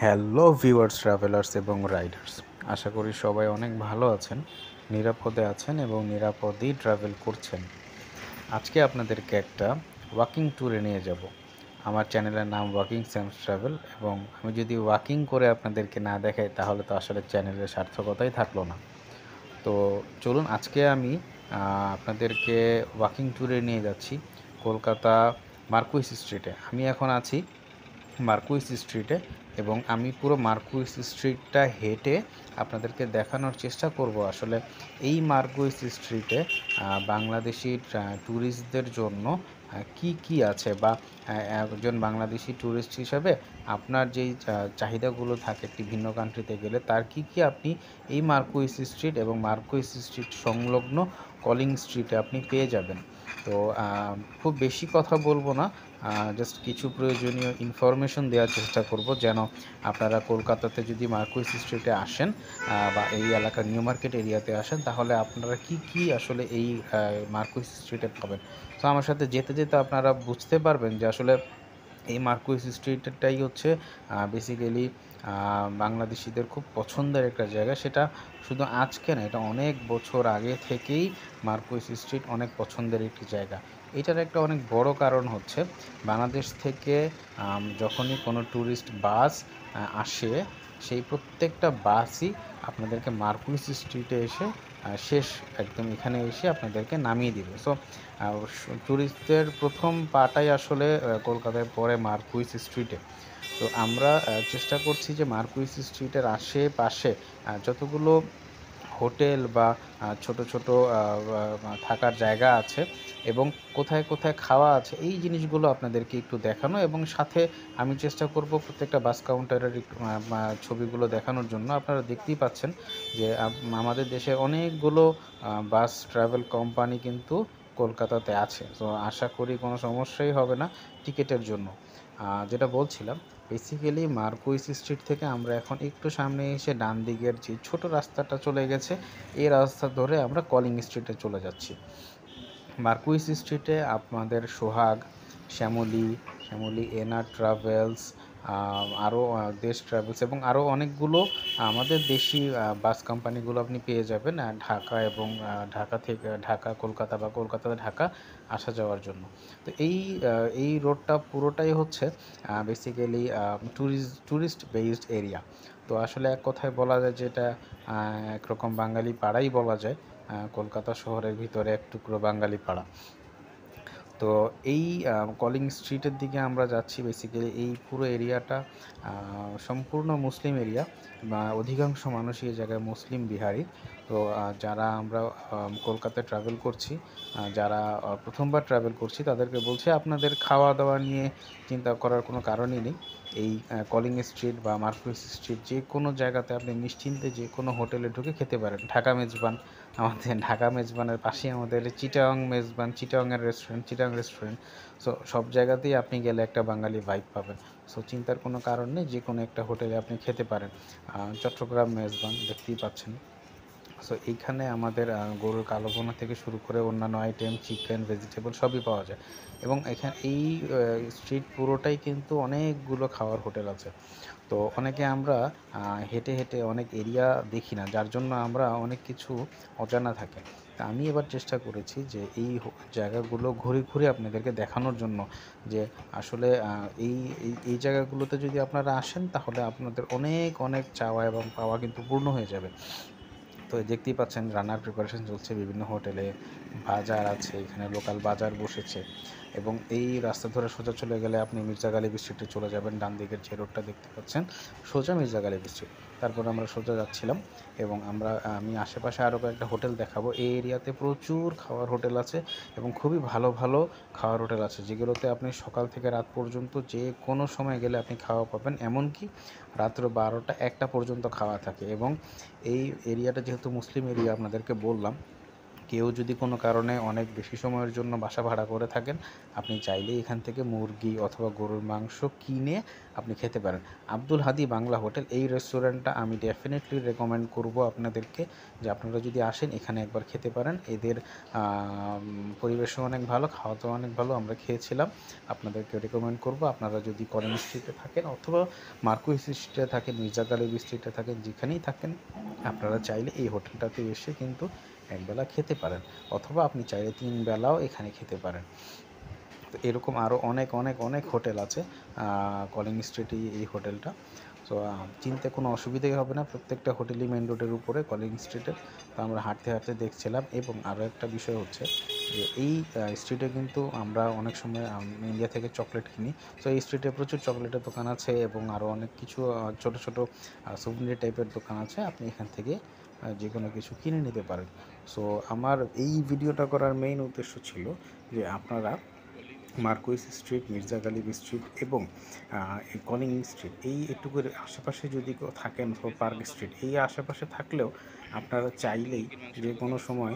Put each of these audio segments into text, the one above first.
Hello viewers, travellers এবং Riders, আশা করি সবাই অনেক ভালো আছেন, নিরাপদে আছেন এবং নিরাপদেই ট্রাভেল করছেন। আজকে আপনাদেরকে একটা ওয়াকিং ট্যুরে নিয়ে যাব। আমার চ্যানেলের নাম ওয়াকিং স্যামস ট্রাভেল, এবং আমি যদি ওয়াকিং করে আপনাদেরকে না দেখাই তাহলে তো আসলে চ্যানেলের সার্থকতাই থাকলো না। তো চলুন, আজকে আমি আপনাদেরকে ওয়াকিং ট্যুরে নিয়ে যাচ্ছি কলকাতা মার্কুইস স্ট্রিটে। আমি এখন আছি মার্কুইস স্ট্রিটে, এবং আমি পুরো মার্কুইস স্ট্রিটটা হেঁটে আপনাদেরকে দেখানোর চেষ্টা করব আসলে এই মার্কুইস স্ট্রিটে বাংলাদেশি ট্যুরিস্টদের জন্য কি কি আছে, বা একজন বাংলাদেশি ট্যুরিস্ট হিসাবে আপনার যেই চাহিদাগুলো থাকে একটি ভিন্ন কান্ট্রিতে গেলে তার কি কি আপনি এই মার্কুইস স্ট্রিট এবং মার্কুইস স্ট্রিট সংলগ্ন কলিং স্ট্রিটে আপনি পেয়ে যাবেন। তো খুব বেশি কথা বলবো না, জাস্ট কিছু প্রয়োজনীয় ইনফরমেশন দেওয়ার চেষ্টা করব, যেন আপনারা কলকাতাতে যদি মার্কুইস স্ট্রিটে আসেন বা এই এলাকার নিউ মার্কেট এরিয়াতে আসেন, তাহলে আপনারা কি কি আসলে এই মার্কুইস স্ট্রিটে পাবেন। তো আমার সাথে যেতে যেতে আপনারা বুঝতে পারবেন যে আসলে এই মার্কুইস স্ট্রিটটাই হচ্ছে বেসিক্যালি বাংলাদেশিদের খুব পছন্দের একটা জায়গা। সেটা শুধু আজকে না, এটা অনেক বছর আগে থেকেই মার্কুইস স্ট্রিট অনেক পছন্দের একটি জায়গা। এটার একটা অনেক বড় কারণ হচ্ছে বাংলাদেশ থেকে যখনই কোনো ট্যুরিস্ট বাস আসে, সেই প্রত্যেকটা বাসই আপনাদেরকে মার্কুইস স্ট্রিটে এসে শেষ একদম এখানে এসে আপনাদেরকে নামিয়ে দিবে। সো ট্যুরিস্টদের প্রথম পাটাই আসলে কলকাতায় পড়ে মার্কুইস স্ট্রিটে। তো আমরা চেষ্টা করছি যে মার্কুইস স্ট্রিটের আশেপাশে যতগুলো হোটেল বা ছোট ছোট থাকার জায়গা আছে এবং কোথায় কোথায় খাওয়া আছে, এই জিনিসগুলো আপনাদেরকে একটু দেখানো, এবং সাথে আমি চেষ্টা করব প্রত্যেকটা বাস কাউন্টারের একটু ছবিগুলো দেখানোর জন্য। আপনারা দেখতেই পাচ্ছেন যে আমাদের দেশে অনেকগুলো বাস ট্রাভেল কোম্পানি কিন্তু কলকাতাতে আছে। তো আশা করি কোনো সমস্যাই হবে না টিকিটের জন্য। যেটা বলছিলাম, বেসিক্যালি মার্কুইস স্ট্রিট থেকে আমরা এখন একটু সামনে এসে ডান দিকের যে ছোট রাস্তাটা চলে গেছে, এই রাস্তা ধরে আমরা কলিং স্ট্রিটে চলে যাচ্ছি। মার্কুইস স্ট্রিটে আপনাদের সোহাগ, শ্যামলী, এনার ট্রাভেলস, আরও দেশ ট্রাভেলস এবং আরও অনেকগুলো আমাদের দেশি বাস কোম্পানিগুলো আপনি পেয়ে যাবেন ঢাকা এবং ঢাকা কলকাতা বা কলকাতা ঢাকা আসা যাওয়ার জন্য। তো এই রোডটা পুরোটাই হচ্ছে বেসিক্যালি ট্যুরিস্ট বেসড এরিয়া। তো আসলে এক কথায় বলা যায় যে এটা একরকম বাঙালি পাড়াই বলা যায়, কলকাতা শহরের ভিতরে এক টুকরো বাঙালি পাড়া। তো এই কলিং স্ট্রিটের দিকে আমরা যাচ্ছি। বেসিক্যালি এই পুরো এরিয়াটা সম্পূর্ণ মুসলিম এরিয়া, বা অধিকাংশ মানুষই এই জায়গায় মুসলিম বিহারি। তো যারা আমরা কলকাতায় ট্রাভেল করছি, যারা প্রথমবার ট্রাভেল করছি, তাদেরকে বলছি আপনাদের খাওয়া দাওয়া নিয়ে চিন্তা করার কোনো কারণই নেই। এই কলিং স্ট্রিট বা মার্কুইস স্ট্রিট যে কোনো জায়গাতে আপনি নিশ্চিন্তে যে কোনো হোটেলে ঢুকে খেতে পারেন। ঢাকা মেজবান, আমাদের ঢাকা মেজবানের পাশেই আমাদের চিটাগং মেজবান, চিটাগং রেস্টুরেন্ট। সো সব জায়গাতেই আপনি গেলে একটা বাঙালি ভাইব পাবেন। সো চিন্তার কোনো কারণ নেই, যে কোনো একটা হোটেলে আপনি খেতে পারেন। চট্টগ্রাম মেজবান দেখতেই পাচ্ছেন। সো এইখানে আমাদের গরুর কালো ভুনা থেকে শুরু করে অন্যান্য আইটেম, চিকেন, ভেজিটেবল সবই পাওয়া যায়। এবং এখানে এই স্ট্রিট পুরোটাই কিন্তু অনেকগুলো খাওয়ার হোটেল আছে। তো অনেকে আমরা হেঁটে হেঁটে অনেক এরিয়া দেখি না, যার জন্য আমরা অনেক কিছু অজানা থাকে। তা আমি এবার চেষ্টা করেছি যে এই জায়গাগুলো ঘুরে ঘুরে আপনাদেরকে দেখানোর জন্য, যে আসলে এই এই এই জায়গাগুলোতে যদি আপনারা আসেন তাহলে আপনাদের অনেক অনেক চাওয়া এবং পাওয়া কিন্তু পূর্ণ হয়ে যাবে। তো দেখতেই পাচ্ছেন রান্নার প্রিপারেশন চলছে বিভিন্ন হোটেলে, বাজার আছে, এখানে লোকাল বাজার বসেছে। এবং এই রাস্তা ধরে সোজা চলে গেলে আপনি মির্জা গালিব স্ট্রিটে চলে যাবেন। ডান দিকের যে রোডটা দেখতে পাচ্ছেন সোজা মির্জা গালিব স্ট্রিট। তারপর আমরা সোজা যাচ্ছিলাম, এবং আমি আশেপাশে আরও কয়েকটা হোটেল দেখাবো। এই এরিয়াতে প্রচুর খাওয়ার হোটেল আছে এবং খুবই ভালো ভালো খাওয়ার হোটেল আছে, যেগুলোতে আপনি সকাল থেকে রাত পর্যন্ত যে কোনো সময় গেলে আপনি খাওয়া পাবেন, এমনকি রাত্র 12টা 1টা পর্যন্ত খাওয়া থাকে। এবং এই এরিয়াটা যেহেতু মুসলিম এরিয়া আপনাদেরকে বললাম, কেউ যদি কোনো কারণে অনেক বেশি সময়ের জন্য বাসা ভাড়া করে থাকেন, আপনি চাইলেই এখান থেকে মুরগি অথবা গরুর মাংস কিনে আপনি খেতে পারেন। আব্দুল হাদী বাংলা হোটেল, এই রেস্টুরেন্টটা আমি ডেফিনেটলি রেকমেন্ড করব আপনাদেরকে যে আপনারা যদি আসেন এখানে একবার খেতে পারেন। এদের পরিবেশও অনেক ভালো, খাওয়া দাওয়া অনেক ভালো, আমরা খেয়েছিলাম। আপনাদেরকে রেকমেন্ড করব, আপনারা যদি কলেজ স্ট্রিটে থাকেন অথবা মার্কুইস স্ট্রিটে থাকেন, মির্জা গালিব স্ট্রিটে থাকেন, যেখানেই থাকেন আপনারা চাইলে এই হোটেলটাতে এসে কিন্তু একবেলা খেতে পারেন, অথবা আপনি চাইলে 3 বেলাও এখানে খেতে পারেন। তো এরকম আরও অনেক অনেক অনেক হোটেল আছে কলিং স্ট্রিটে এই হোটেলটা। তো চিনতে কোনো অসুবিধাই হবে না, প্রত্যেকটা হোটেলই মেন রোডের উপরে কলিং স্ট্রিটে। তো আমরা হাঁটতে হাঁটতে দেখছিলাম। এবং আরও একটা বিষয় হচ্ছে যে এই স্ট্রিটে কিন্তু আমরা অনেক সময় ইন্ডিয়া থেকে চকলেট কিনি। তো এই স্ট্রিটে প্রচুর চকলেটের দোকান আছে এবং আরও অনেক কিছু ছোটো ছোটো সুভেনির টাইপের দোকান আছে, আপনি এখান থেকে যে কোনো কিছু কিনে নিতে পারেন। সো আমার এই ভিডিওটা করার মেইন উদ্দেশ্য ছিল যে আপনারা Marquis street, Mirza Ghalib street এবং এই কলিং স্ট্রিট, এই একটুকুর আশেপাশে যদি কেউ থাকেন, অথবা পার্ক স্ট্রিট এই আশেপাশে থাকলেও আপনারা চাইলেই যে কোনো সময়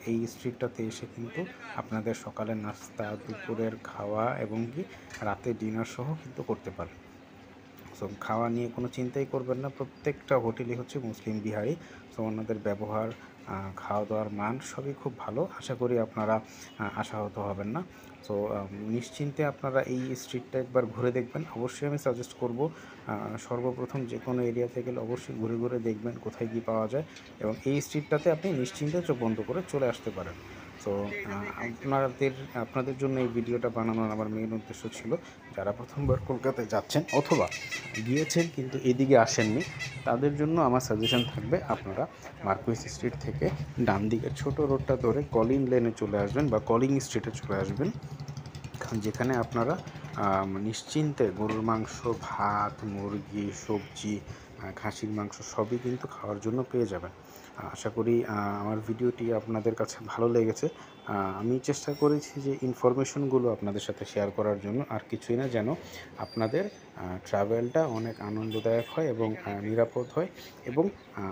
এই স্ট্রিটটাতে এসে কিন্তু আপনাদের সকালের নাস্তা, দুপুরের খাওয়া এবং কি রাতে ডিনার সহ কিন্তু করতে পারেন। সো খাওয়া নিয়ে কোনো চিন্তাই করবেন না, প্রত্যেকটা হোটেলই হচ্ছে মুসলিম বিহারি। সো ওনাদের ব্যবহার, খাওয়া দাওয়ার মান সবই খুব ভালো। আশা করি আপনারা আশাহত হবেন না। সো নিশ্চিন্তে আপনারা এই স্ট্রিটটা একবার ঘুরে দেখবেন। অবশ্যই আমি সাজেস্ট করব সর্বপ্রথম যে কোনো এরিয়াতে গেলে অবশ্যই ঘুরে ঘুরে দেখবেন কোথায় কী পাওয়া যায়, এবং এই স্ট্রিটটাতে আপনি নিশ্চিন্তে চোখ বন্ধ করে চলে আসতে পারেন। সো আপনাদের জন্য এই ভিডিওটা বানানোর আমার মেইন উদ্দেশ্য ছিল, যারা প্রথমবার কলকাতায় যাচ্ছেন অথবা গিয়েছেন কিন্তু এদিকে আসেননি, তাদের জন্য আমার সাজেশন থাকবে আপনারা মার্কুইস স্ট্রিট থেকে ডান দিকের ছোট রোডটা ধরে কলিং লেনে চলে আসবেন বা কলিং স্ট্রিটে চলে আসবেন, যেখানে আপনারা নিশ্চিন্তে গরুর মাংস, ভাত, মুরগি, সবজি, খাসির মাংস সবই কিন্তু খাওয়ার জন্য পেয়ে যাবেন। আশা করি আমার ভিডিওটি আপনাদের কাছে ভালো লেগেছে। আমি চেষ্টা করেছি যে ইনফরমেশনগুলো আপনাদের সাথে শেয়ার করার জন্য, আর কিছুই না, যেন আপনাদের ট্রাভেলটা অনেক আনন্দদায়ক হয় এবং নিরাপদ হয়, এবং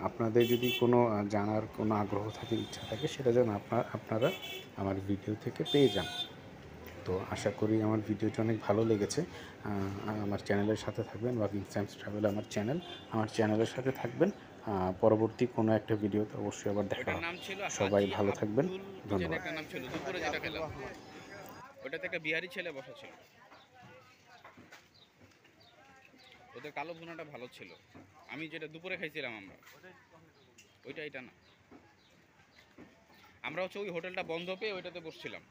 আপনাদের যদি কোনো জানার কোনো আগ্রহ থাকে, ইচ্ছা থাকে, সেটা যেন আপনারা আমার ভিডিও থেকে পেয়ে যান। তো আশা করি আমার ভিডিওটি অনেক ভালো লেগেছে। আমার চ্যানেলের সাথে থাকবেন, ওয়াকিং স্যামস ট্রাভেল আমার চ্যানেলের সাথে থাকবেন। পরবর্তী কোনো একটা ভিডিওতে অবশ্যই আবার দেখা হবে। সবাই ভালো থাকবেন, ধন্যবাদ। একটা নাম ছিল দুপুরে যেটা খেলাম, ওটাতে একটা বিহারি ছেলে বসা ছিল। ওদের কালো ভুনাটা ভালো ছিল। আমি যেটা দুপুরে খাইছিলাম আমরা, ওইটা এটা না। আমরা হচ্ছে ওই হোটেলটা বন্ধ পেয়ে ওইটাতে বসছিলাম।